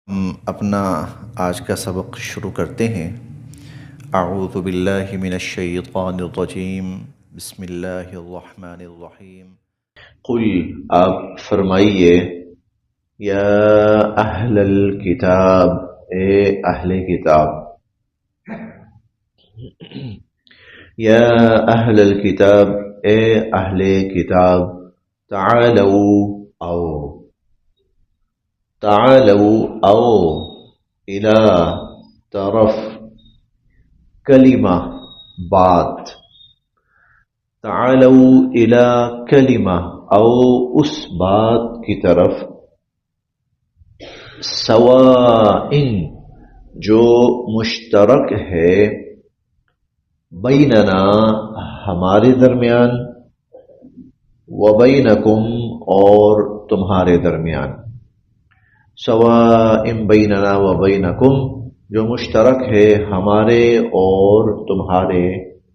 ہم اپنا آج کا سبق شروع کرتے ہیں۔ اعوذ باللہ من الشیطان الرجیم، بسم اللہ الرحمن الرحیم۔ قل، آپ فرمائیے، یا اہل الکتاب، اے اہل کتاب، یا اہل الکتاب، اے اہل کتاب، تعالوا، آؤ، تعالوا، آؤ، الی، طرف، کلمہ، بات، تعالوا الی کلمہ، آؤ اس بات کی طرف، سواء، جو مشترک ہے، بیننا، ہمارے درمیان، وبینکم، اور تمہارے درمیان، سواء بیننا وبینکم، جو مشترک ہے ہمارے اور تمہارے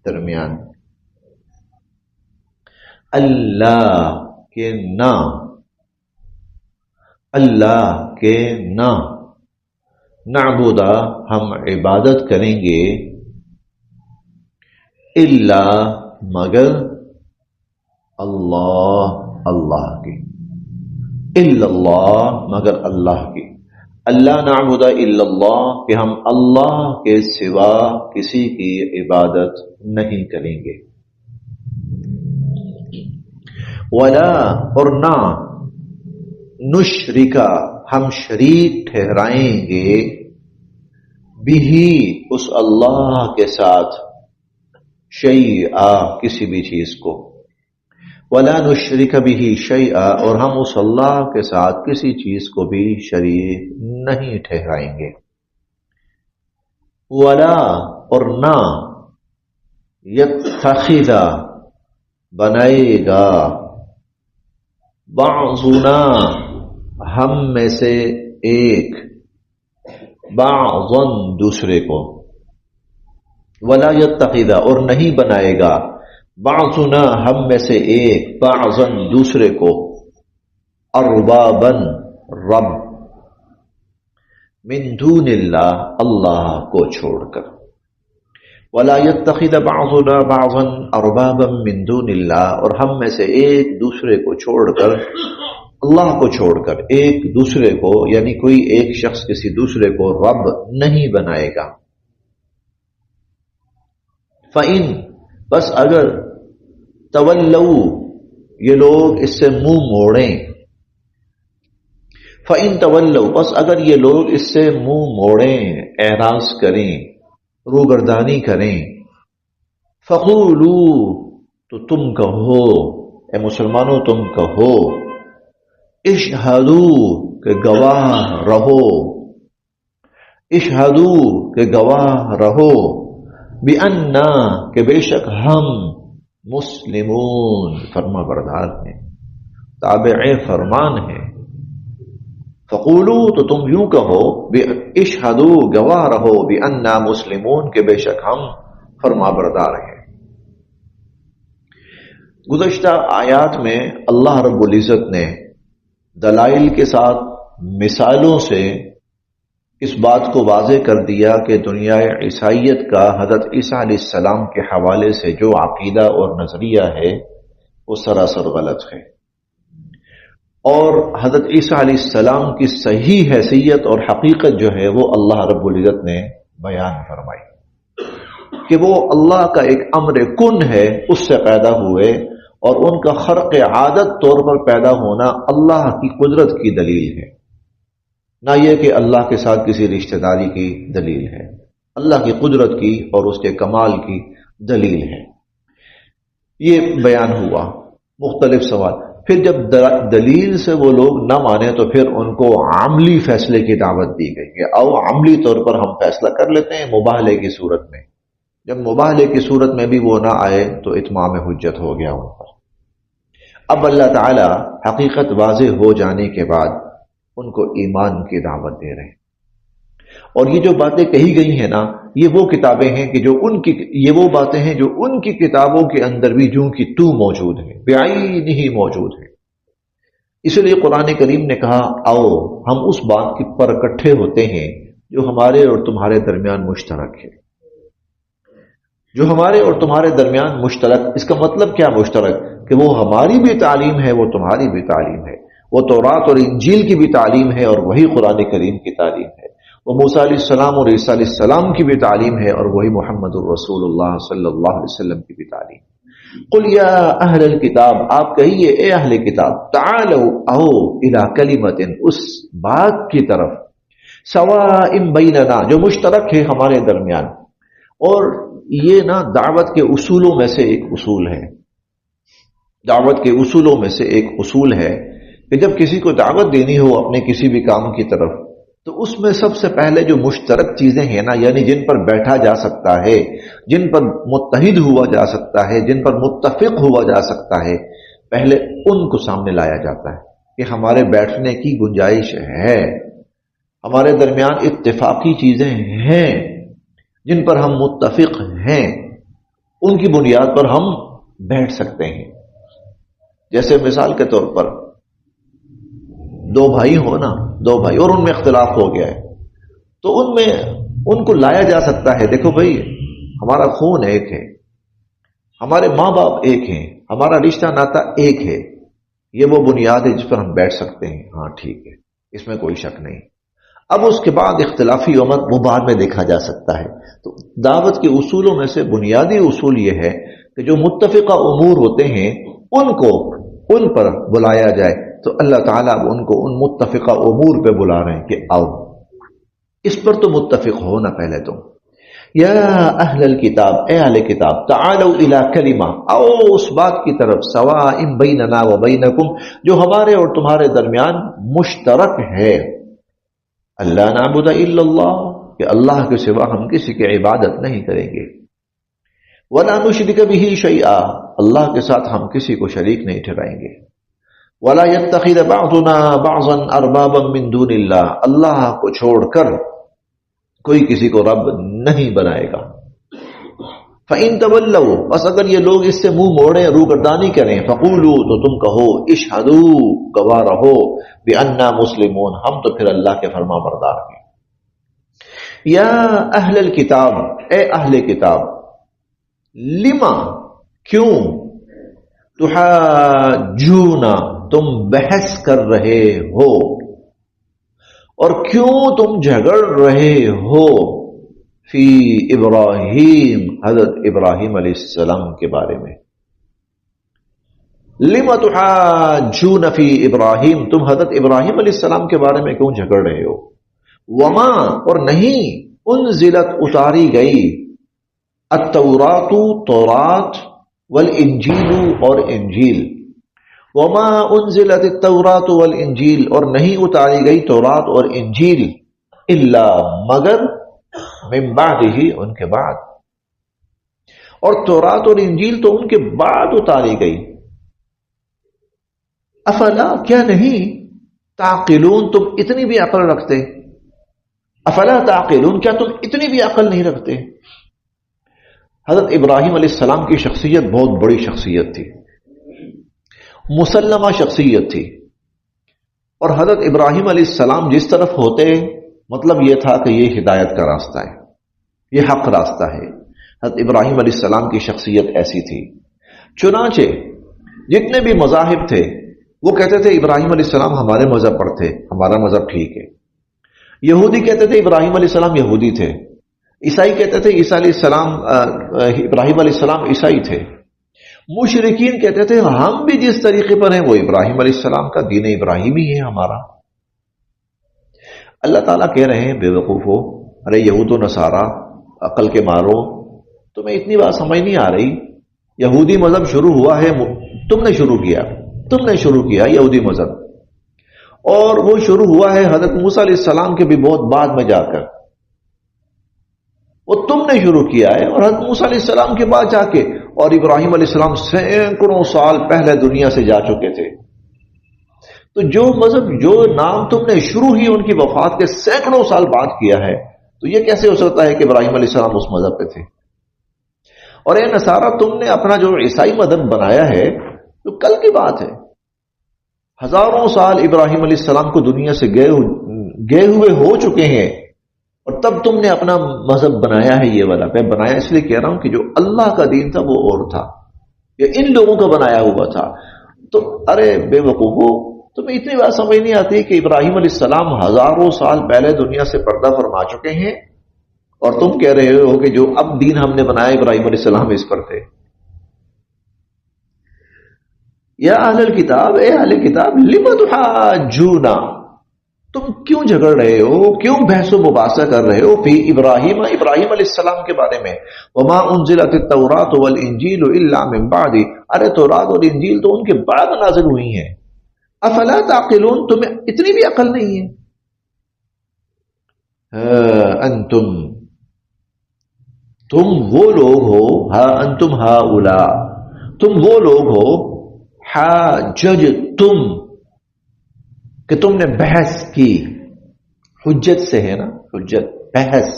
درمیان، اللہ کے نہ، اللہ کے نہ، نعبد، ہم عبادت کریں گے، الا، مگر، اللہ، اللہ کی، الا اللہ، مگر اللہ کی، اللہ نعبد الا اللہ، کہ ہم اللہ کے سوا کسی کی عبادت نہیں کریں گے، ولا، اور نہ، نشرکا، ہم شریک ٹھہرائیں گے، بھی، اس اللہ کے ساتھ، شیئا، کسی بھی چیز کو، ولا نشرک به شیئا، اور ہم اس اللہ کے ساتھ کسی چیز کو بھی شریک نہیں ٹھہرائیں گے، ولا، اور نہ، یتخذ، بنائے گا، بعضنا، ہم میں سے ایک، بعضا، دوسرے کو، ولا یتخذ، اور نہیں بنائے گا، بعضنا، ہم میں سے ایک، بعضا، دوسرے کو، اربابا، رب، من دون اللہ، اللہ کو چھوڑ کر، ولا یتخذ بعضنا بعضا اربابا من دون اللہ، اور ہم میں سے ایک دوسرے کو چھوڑ کر، اللہ کو چھوڑ کر ایک دوسرے کو، یعنی کوئی ایک شخص کسی دوسرے کو رب نہیں بنائے گا، فَإِن، بس اگر، تولوا، یہ لوگ اس سے منہ موڑیں، فَإِن تولوا، بس اگر یہ لوگ اس سے منہ موڑیں، اعراض کریں، روگردانی کریں، فَقُولُوا، تو تم کہو، اے مسلمانوں تم کہو، اشہدوا، کہ گواہ رہو، اشہدوا، کہ گواہ رہو، بِأَنَّا، کہ بے شک ہم، مسلمون، فرما بردار ہیں، تابع فرمان ہیں، فقولو، تو تم یوں کہو، اشہدو، گواہ رہو، بِأَنَّا مسلمون، کہ بے شک ہم فرما بردار ہیں۔ گزشتہ آیات میں اللہ رب العزت نے دلائل کے ساتھ مثالوں سے اس بات کو واضح کر دیا کہ دنیا عیسائیت کا حضرت عیسیٰ علیہ السلام کے حوالے سے جو عقیدہ اور نظریہ ہے وہ سراسر غلط ہے، اور حضرت عیسیٰ علیہ السلام کی صحیح حیثیت اور حقیقت جو ہے وہ اللہ رب العزت نے بیان فرمائی کہ وہ اللہ کا ایک امر کن ہے، اس سے پیدا ہوئے، اور ان کا خرق عادت طور پر پیدا ہونا اللہ کی قدرت کی دلیل ہے، نہ یہ کہ اللہ کے ساتھ کسی رشتہ داری کی دلیل ہے، اللہ کی قدرت کی اور اس کے کمال کی دلیل ہے۔ یہ بیان ہوا۔ مختلف سوال، پھر جب دلیل سے وہ لوگ نہ مانے تو پھر ان کو عملی فیصلے کی دعوت دی گئی کہ آؤ عملی طور پر ہم فیصلہ کر لیتے ہیں مباہلے کی صورت میں۔ جب مباہلے کی صورت میں بھی وہ نہ آئے تو اتمام حجت ہو گیا ان پر۔ اب اللہ تعالی حقیقت واضح ہو جانے کے بعد ان کو ایمان کی دعوت دے رہے ہیں، اور یہ جو باتیں کہی گئی ہیں نا، یہ وہ کتابیں ہیں کہ جو ان کی، یہ وہ باتیں ہیں جو ان کی کتابوں کے اندر بھی جوں کی تو موجود ہے، بعینہ ہی موجود ہے۔ اس لیے قرآن کریم نے کہا آؤ ہم اس بات پر اکٹھے ہوتے ہیں جو ہمارے اور تمہارے درمیان مشترک ہے، جو ہمارے اور تمہارے درمیان مشترک۔ اس کا مطلب کیا مشترک؟ کہ وہ ہماری بھی تعلیم ہے، وہ تمہاری بھی تعلیم ہے، وہ تورات اور انجیل کی بھی تعلیم ہے اور وہی قرآن کریم کی تعلیم ہے، وہ موسیٰ علیہ السلام اور عیسیٰ علیہ السلام کی بھی تعلیم ہے اور وہی محمد الرسول اللہ صلی اللہ علیہ وسلم کی بھی تعلیم۔ قل یا اہل الکتاب، آپ کہیے اے اہل کتاب، تعالوا آؤ الی کلمۃ، اس بات کی طرف، سواء بیننا، جو مشترک ہے ہمارے درمیان۔ اور یہ نا دعوت کے اصولوں میں سے ایک اصول ہے، دعوت کے اصولوں میں سے ایک اصول ہے کہ جب کسی کو دعوت دینی ہو اپنے کسی بھی کام کی طرف، تو اس میں سب سے پہلے جو مشترک چیزیں ہیں نا، یعنی جن پر بیٹھا جا سکتا ہے، جن پر متحد ہوا جا سکتا ہے، جن پر متفق ہوا جا سکتا ہے، پہلے ان کو سامنے لایا جاتا ہے کہ ہمارے بیٹھنے کی گنجائش ہے، ہمارے درمیان اتفاقی چیزیں ہیں جن پر ہم متفق ہیں، ان کی بنیاد پر ہم بیٹھ سکتے ہیں۔ جیسے مثال کے طور پر دو بھائی ہو نا، دو بھائی اور ان میں اختلاف ہو گیا ہے، تو ان کو لایا جا سکتا ہے، دیکھو بھائی ہمارا خون ایک ہے، ہمارے ماں باپ ایک ہیں، ہمارا رشتہ ناتا ایک ہے، یہ وہ بنیاد ہے جس پر ہم بیٹھ سکتے ہیں، ہاں ٹھیک ہے، اس میں کوئی شک نہیں۔ اب اس کے بعد اختلافی امت وہ بعد میں دیکھا جا سکتا ہے۔ تو دعوت کے اصولوں میں سے بنیادی اصول یہ ہے کہ جو متفقہ امور ہوتے ہیں ان پر بلایا جائے، تو اللہ تعالیٰ اب ان کو ان متفقہ امور پہ بلا رہے ہیں کہ آؤ اس پر تو متفق ہو نا پہلے تم۔ یا اہل الکتاب، اے اہل کتاب، تعالوا الی کلمہ، آؤ اس بات کی طرف، سواء بیننا و بینکم، جو ہمارے اور تمہارے درمیان مشترک ہے، اللہ نعبد الا اللہ، کہ اللہ کے سوا ہم کسی کی عبادت نہیں کریں گے، ولا نشرک بہ شیئا، اللہ کے ساتھ ہم کسی کو شریک نہیں ٹھہرائیں گے، ولا يتخذ بعضنا بعضا اربابا من دون اللہ، اللہ کو چھوڑ کر کوئی کسی کو رب نہیں بنائے گا۔ فَإِن تَوَلَّوْا، بس اگر یہ لوگ اس سے منہ موڑیں، روگردانی کریں، فَقُولُوا، تو تم کہو، اشہدوا، گواہ رہو، بِأَنَّا مُسْلِمُونَ، ہم تو پھر اللہ کے فرما بردار ہیں۔ یا اہل الکتاب، اے اہل کتاب، لما، کیوں، تحاجون، تم بحث کر رہے ہو، اور کیوں تم جھگڑ رہے ہو، فی ابراہیم، حضرت ابراہیم علیہ السلام کے بارے میں۔ لما تحاجون فی ابراہیم، تم حضرت ابراہیم علیہ السلام کے بارے میں کیوں جھگڑ رہے ہو؟ وما، اور نہیں، انزلت، اتاری گئی، التورات، تورات، والانجیل، اور انجیل، وما انزلت التورات والانجیل، اور نہیں اتاری گئی تورات اور انجیل، الا، مگر، من بعدہ، ان کے بعد، اور تورات اور انجیل تو ان کے بعد اتاری گئی۔ افلا، کیا نہیں، تعقلون، تم اتنی بھی عقل رکھتے؟ افلا تعقلون، کیا تم اتنی بھی عقل نہیں رکھتے؟ حضرت ابراہیم علیہ السلام کی شخصیت بہت بڑی شخصیت تھی، مسلمہ شخصیت تھی، اور حضرت ابراہیم علیہ السلام جس طرف ہوتے مطلب یہ تھا کہ یہ ہدایت کا راستہ ہے، یہ حق راستہ ہے۔ حضرت ابراہیم علیہ السلام کی شخصیت ایسی تھی، چنانچہ جتنے بھی مذاہب تھے وہ کہتے تھے ابراہیم علیہ السلام ہمارے مذہب پر تھے، ہمارا مذہب ٹھیک ہے۔ یہودی کہتے تھے ابراہیم علیہ السلام یہودی تھے، عیسائی کہتے تھے عیسیٰ علیہ السلام ابراہیم علیہ السلام عیسائی تھے، مشرکین کہتے تھے ہم بھی جس طریقے پر ہیں وہ ابراہیم علیہ السلام کا دین ابراہیمی ہے ہمارا۔ اللہ تعالیٰ کہہ رہے ہیں بے وقوفو، ارے یہود و نصارہ، عقل کے مارو، تمہیں اتنی بات سمجھ نہیں آ رہی؟ یہودی مذہب شروع ہوا ہے، تم نے شروع کیا یہودی مذہب، اور وہ شروع ہوا ہے حضرت موسیٰ علیہ السلام کے بھی بہت بعد میں جا کر، وہ تم نے شروع کیا ہے، اور حضرت موسیٰ علیہ السلام کے بعد جا کے، اور ابراہیم علیہ السلام سینکڑوں سال پہلے دنیا سے جا چکے تھے۔ تو جو مذہب، جو نام تم نے شروع ہی ان کی وفات کے سینکڑوں سال بعد کیا ہے، تو یہ کیسے ہو سکتا ہے کہ ابراہیم علیہ السلام اس مذہب پہ تھے؟ اور اے نصارہ، تم نے اپنا جو عیسائی مذہب بنایا ہے تو کل کی بات ہے، ہزاروں سال ابراہیم علیہ السلام کو دنیا سے گئے ہوئے ہو چکے ہیں، اور تب تم نے اپنا مذہب بنایا ہے یہ والا۔ میں بنایا اس لیے کہہ رہا ہوں کہ جو اللہ کا دین تھا وہ اور تھا، یہ ان لوگوں کا بنایا ہوا تھا۔ تو ارے بے وقوفو، تمہیں اتنی بات سمجھ نہیں آتی کہ ابراہیم علیہ السلام ہزاروں سال پہلے دنیا سے پردہ فرما چکے ہیں، اور تم کہہ رہے ہو کہ جو اب دین ہم نے بنایا ابراہیم علیہ السلام اس پر تھے۔ یا اہل الکتاب، اے اہل کتاب، لم تحاجون، تم کیوں جھگڑ رہے ہو، کیوں بحث و مباحثہ کر رہے ہو فی ابراہیم، ابراہیم علیہ السلام کے بارے میں، وما انزلت التوراۃ والانجیل الا من بعد، ارے تورات اور انجیل تو ان کے بعد نازل ہوئی ہیں۔ افلا تعقلون، تمہیں اتنی بھی عقل نہیں ہے؟ انتم، تم وہ لوگ ہو، انتم ہؤلاء، تم وہ لوگ ہو، حاججتم، کہ تم نے بحث کی، حجت سے ہے نا، حجت، بحث،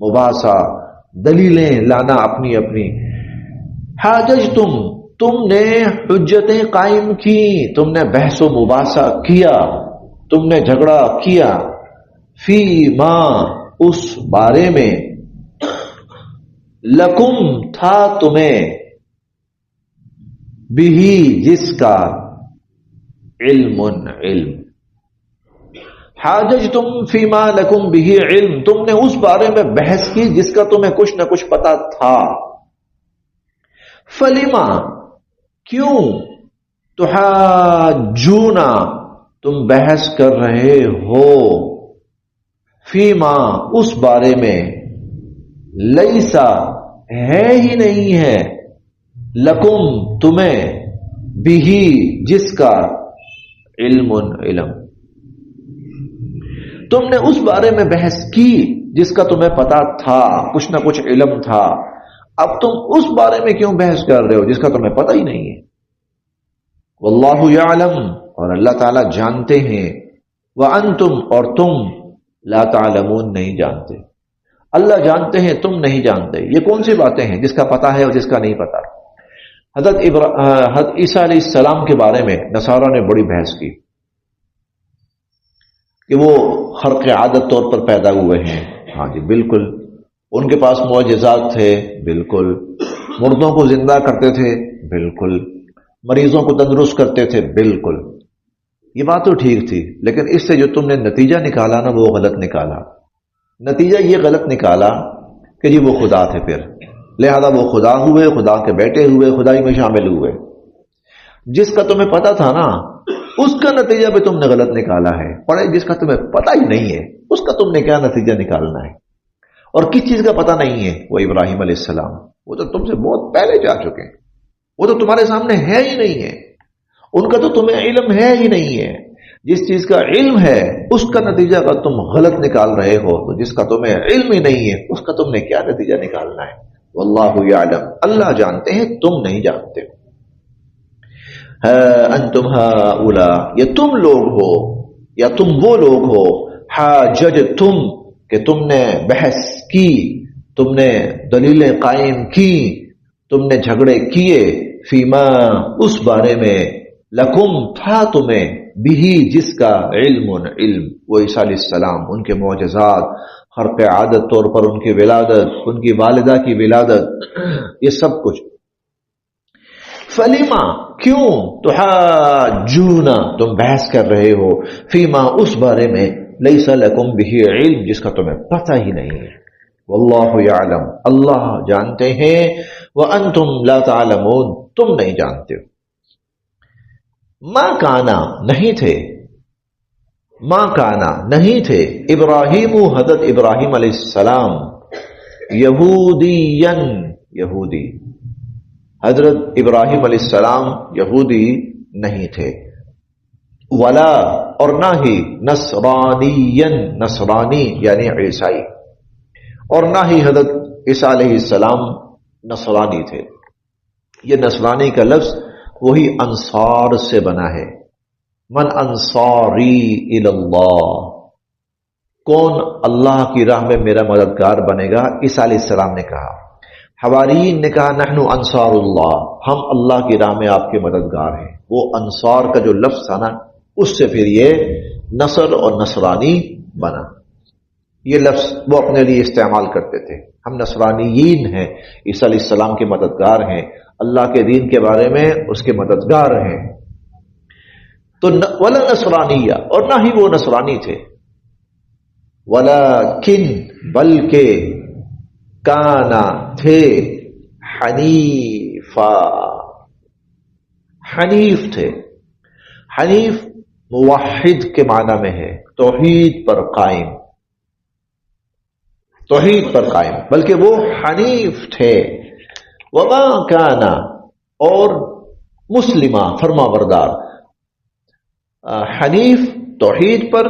مباحثہ، دلیلیں لانا اپنی اپنی۔ حاججتم، تم نے حجتیں قائم کی، تم نے بحث و مباحثہ کیا، تم نے جھگڑا کیا، فی ما، اس بارے میں، لکم، تھا تمہیں، بھی، جس کا، علم، علم۔ حاججتم فیما لکم بھی علم، تم نے اس بارے میں بحث کی جس کا تمہیں کچھ نہ کچھ پتا تھا۔ فلما، کیوں، تحاجون، تم بحث کر رہے ہو، فیما، اس بارے میں، لیسا، ہے ہی نہیں ہے، لکم، تمہیں، بھی، جس کا، علم، علم۔ تم نے اس بارے میں بحث کی جس کا تمہیں پتا تھا، کچھ نہ کچھ علم تھا، اب تم اس بارے میں کیوں بحث کر رہے ہو جس کا تمہیں پتا ہی نہیں ہے؟ واللہ یعلم، اور اللہ تعالیٰ جانتے ہیں، وانتم، اور تم، لا تعلمون، نہیں جانتے۔ اللہ جانتے ہیں، تم نہیں جانتے۔ یہ کون سی باتیں ہیں، جس کا پتا ہے اور جس کا نہیں پتا؟ حضرت عیسیٰ علیہ السلام کے بارے میں نصارہ نے بڑی بحث کی کہ وہ خرق عادت طور پر پیدا ہوئے ہیں۔ ہاں جی بالکل، ان کے پاس معجزات تھے، بالکل، مردوں کو زندہ کرتے تھے، بالکل، مریضوں کو تندرست کرتے تھے، بالکل، یہ بات تو ٹھیک تھی، لیکن اس سے جو تم نے نتیجہ نکالا نا وہ غلط نکالا۔ نتیجہ یہ غلط نکالا کہ جی وہ خدا تھے، پھر لہذا وہ خدا ہوئے، خدا کے بیٹے ہوئے، خدائی میں شامل ہوئے۔ جس کا تمہیں پتا تھا نا اس کا نتیجہ بھی تم نے غلط نکالا ہے، اور جس کا تمہیں پتا ہی نہیں ہے اس کا تم نے کیا نتیجہ نکالنا ہے؟ اور کس چیز کا پتا نہیں ہے؟ وہ ابراہیم علیہ السلام، وہ تو تم سے بہت پہلے جا چکے ہیں، وہ تو تمہارے سامنے ہے ہی نہیں ہے، ان کا تو تمہیں علم ہے ہی نہیں ہے۔ جس چیز کا علم ہے اس کا نتیجہ اگر تم غلط نکال رہے ہو تو جس کا تمہیں علم ہی نہیں ہے اس کا تم نے کیا نتیجہ نکالنا ہے؟ واللہ یعلم، اللہ جانتے ہیں، تم نہیں جانتے ہو۔ انتم ہؤلاء، یہ تم لوگ ہو یا تم وہ لوگ ہو، حاججتم، کہ تم نے بحث کی، تم نے دلیلیں قائم کی، تم نے جھگڑے کیے، فیما، اس بارے میں، لکم، تھا تمہیں، بھی، جس کا، علم، علم۔ وہ عیسیٰ علیہ السلام، ان کے معجزات، خرق عادت طور پر ان کی ولادت، ان کی والدہ کی ولادت، یہ سب کچھ۔ فلیما، کیوں، تحاجون، تم بحث کر رہے ہو، فیما، اس بارے میں، لیس لکم بھی علم، جس کا تمہیں پتہ ہی نہیں ہے۔ واللہ یعلم، اللہ جانتے ہیں، وانتم لا تعلمون، تم نہیں جانتے ہو۔ ما کانا، نہیں تھے، ما کانا، نہیں تھے، ابراہیم، حضرت ابراہیم علیہ السلام، یہودین، یہودی، حضرت ابراہیم علیہ السلام یہودی نہیں تھے، ولا، اور نہ ہی، نصرانین، نصرانی یعنی عیسائی، اور نہ ہی حضرت عیسیٰ علیہ السلام نصرانی تھے۔ یہ نصرانی کا لفظ وہی انصار سے بنا ہے۔ من انصاری الی اللہ، کون اللہ کی راہ میں میرا مددگار بنے گا؟ عیسیٰ علیہ السلام نے کہا۔ حواریین نے کہا نحن انصار اللہ، ہم اللہ کی راہ میں آپ کے مددگار ہیں۔ وہ انصار کا جو لفظ تھا نا اس سے پھر یہ نصر اور نصرانی بنا. یہ لفظ وہ اپنے لیے استعمال کرتے تھے. ہم نصرانیین ہیں، عیسیٰ علیہ السلام کے مددگار ہیں، اللہ کے دین کے بارے میں اس کے مددگار ہیں. تو ولا نصرانیہ، اور نہ ہی وہ نصرانی تھے. ولیکن بلکہ کانا تھے حنیفا، حنیف تھے. حنیف موحد کے معنی میں ہے، توحید پر قائم، توحید پر قائم، بلکہ وہ حنیف تھے. وما کانا، اور مسلمہ فرما بردار. حنیف توحید پر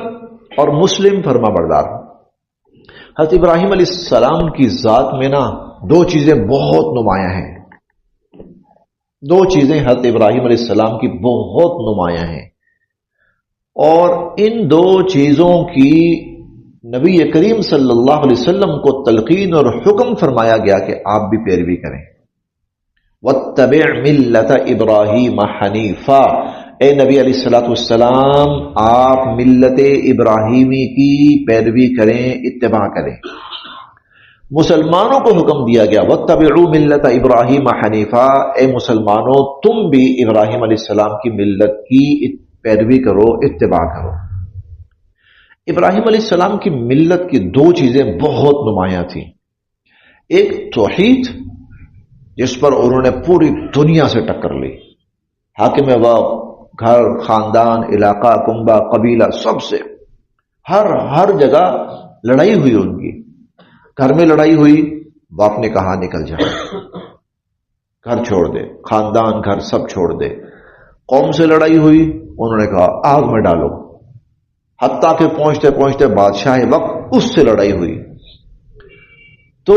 اور مسلم فرما بردار. حضرت ابراہیم علیہ السلام کی ذات میں نا دو چیزیں بہت نمایاں ہیں. دو چیزیں حضرت ابراہیم علیہ السلام کی بہت نمایاں ہیں، اور ان دو چیزوں کی نبی کریم صلی اللہ علیہ وسلم کو تلقین اور حکم فرمایا گیا کہ آپ بھی پیروی کریں. واتبع ملت ابراہیم حنیفا، اے نبی علیہ الصلوۃ والسلام آپ ملت ابراہیمی کی پیروی کریں، اتباع کریں. مسلمانوں کو حکم دیا گیا واتبعوا ملت ابراہیم حنیفا، اے مسلمانوں تم بھی ابراہیم علیہ السلام کی ملت کی پیروی کرو، اتباع کرو. ابراہیم علیہ السلام کی ملت کی دو چیزیں بہت نمایاں تھیں. ایک توحید، جس پر انہوں نے پوری دنیا سے ٹکر لی، حاکم وقت، گھر، خاندان، علاقہ، کنبہ، قبیلہ، سب سے ہر جگہ لڑائی ہوئی. ان کی گھر میں لڑائی ہوئی، باپ نے کہا نکل جا، گھر چھوڑ دے، خاندان گھر سب چھوڑ دے. قوم سے لڑائی ہوئی، انہوں نے کہا آگ میں ڈالو، حتیٰ کہ پہنچتے پہنچتے بادشاہ وقت اس سے لڑائی ہوئی. تو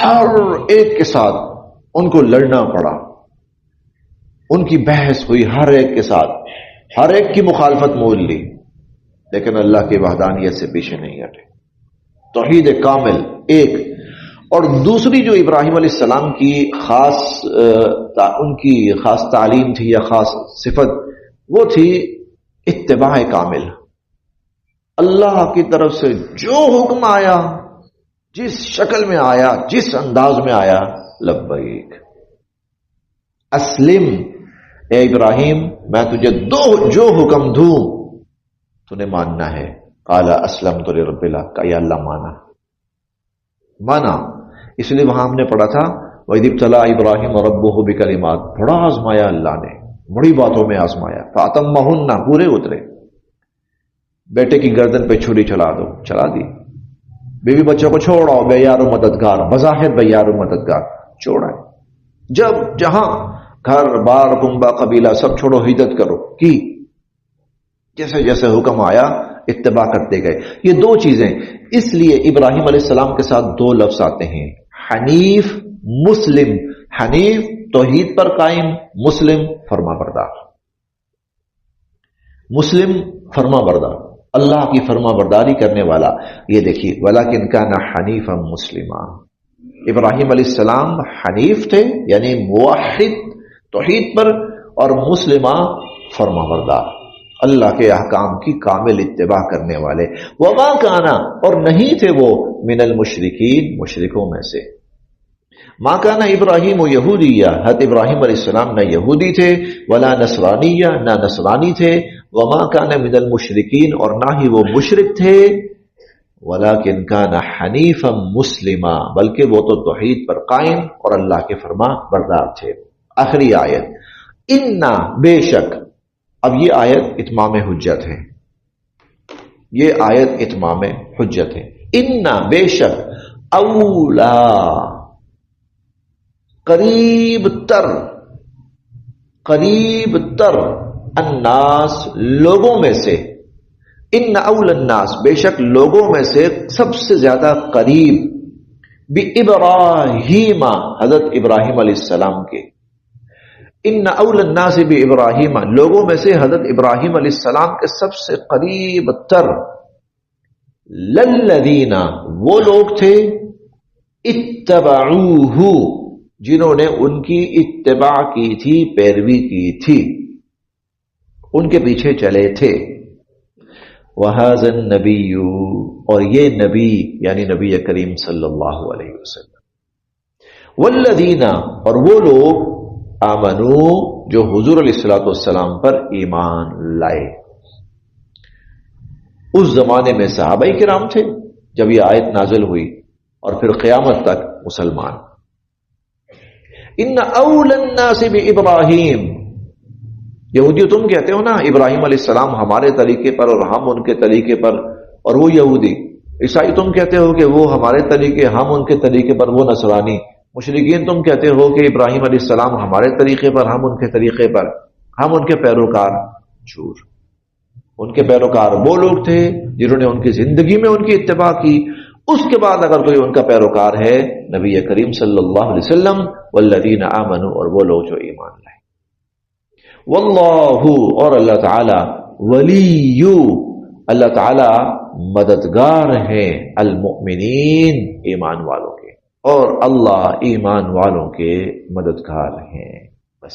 ہر ایک کے ساتھ ان کو لڑنا پڑا، ان کی بحث ہوئی ہر ایک کے ساتھ، ہر ایک کی مخالفت مول لی، لیکن اللہ کی وحدانیت سے پیچھے نہیں ہٹے. توحید کامل ایک. اور دوسری جو ابراہیم علیہ السلام کی ان کی خاص تعلیم تھی یا خاص صفت، وہ تھی اتباع کامل. اللہ کی طرف سے جو حکم آیا، جس شکل میں آیا، جس انداز میں آیا، لبیک اسلم، اے ابراہیم میں تجھے جو حکم دوں تو نے ماننا ہے. قال اسلمت لرب العالمین، یا اللہ مانا. اس لیے وہاں ہم نے پڑھا تھا وَإِذِ ابْتَلَىٰ إِبْرَاهِيمَ رَبُّهُ بِكَلِمَاتٍ، بڑا آزمایا اللہ نے، بڑی باتوں میں آزمایا. فَأَتَمَّهُنَّ، پورے اترے. بیٹے کی گردن پہ چھری چلا دو، چلا دی. بیوی بچوں کو چھوڑاؤ، بے یار و مددگار، بظاہر بے یار و مددگار چھوڑا ہے. جب جہاں گھر بار کنبہ قبیلہ سب چھوڑو، ہجرت کرو کی. جیسے جیسے حکم آیا اتباع کرتے گئے. یہ دو چیزیں، اس لیے ابراہیم علیہ السلام کے ساتھ دو لفظ آتے ہیں، حنیف، مسلم. حنیف توحید پر قائم، مسلم فرما بردار. مسلم فرما بردار، اللہ کی فرما برداری کرنے والا. یہ دیکھیے ولیکن کان حنیفا مسلما، ابراہیم علیہ السلام حنیف تھے یعنی موحد توحید پر، اور مسلمہ فرما بردار، اللہ کے احکام کی کامل اتباع کرنے والے. وما کانا، اور نہیں تھے وہ، من المشرکین، مشرکوں میں سے. ما کانا ابراہیم و یہودیہ، حضرت ابراہیم علیہ السلام نہ یہودی تھے، ولا نصرانیہ، نہ نصرانی تھے. وما کانا من المشرکین، اور نہ ہی وہ مشرک تھے. ولیکن کان حنیفا مسلما، بلکہ وہ تو توحید پر قائم اور اللہ کے فرما بردار تھے. آخری آیت، انا، بے شک. اب یہ آیت اتمام حجت ہے، یہ آیت اتمام حجت ہے. انا، بے شک، اولا، قریب تر الناس، لوگوں میں سے. ان اول الناس، بے شک لوگوں میں سے سب سے زیادہ قریب، بابراہیم، حضرت ابراہیم علیہ السلام کے. ان اول الناس بابراہیم، لوگوں میں سے حضرت ابراہیم علیہ السلام کے سب سے قریب تر. للذین، وہ لوگ تھے، اتبعوہ، جنہوں نے ان کی اتباع کی تھی، پیروی کی تھی. ان کے پیچھے چلے تھے. وَهَذَا النَّبِيُّ اور یہ نبی یعنی نبی کریم صلی اللہ علیہ وسلم. وَالَّذِينَ اور وہ لوگ آمنو جو حضور علیہ الصلوۃ والسلام پر ایمان لائے. اس زمانے میں صحابہ کرام تھے جب یہ آیت نازل ہوئی اور پھر قیامت تک مسلمان. ان اول الناس بابراہیم، یہودی تم کہتے ہو نا ابراہیم علیہ السلام ہمارے طریقے پر اور ہم ان کے طریقے پر، اور وہ یہودی. عیسائی تم کہتے ہو کہ وہ ہمارے طریقے ہم ان کے طریقے پر، وہ نصرانی. مشرکین تم کہتے ہو کہ ابراہیم علیہ السلام ہمارے طریقے پر ہم ان کے طریقے پر، ہم ان کے پیروکار. جھوٹ. ان کے پیروکار وہ لوگ تھے جنہوں نے ان کی زندگی میں ان کی اتباع کی. اس کے بعد اگر کوئی ان کا پیروکار ہے نبی کریم صلی اللہ علیہ وسلم والذین آمنوا اور وہ لوگ جو ایمان لائے. واللہ اور اللہ تعالی ولی، اللہ تعالی مددگار ہیں المؤمنین ایمان والوں کے، اور اللہ ایمان والوں کے مددگار ہیں. بس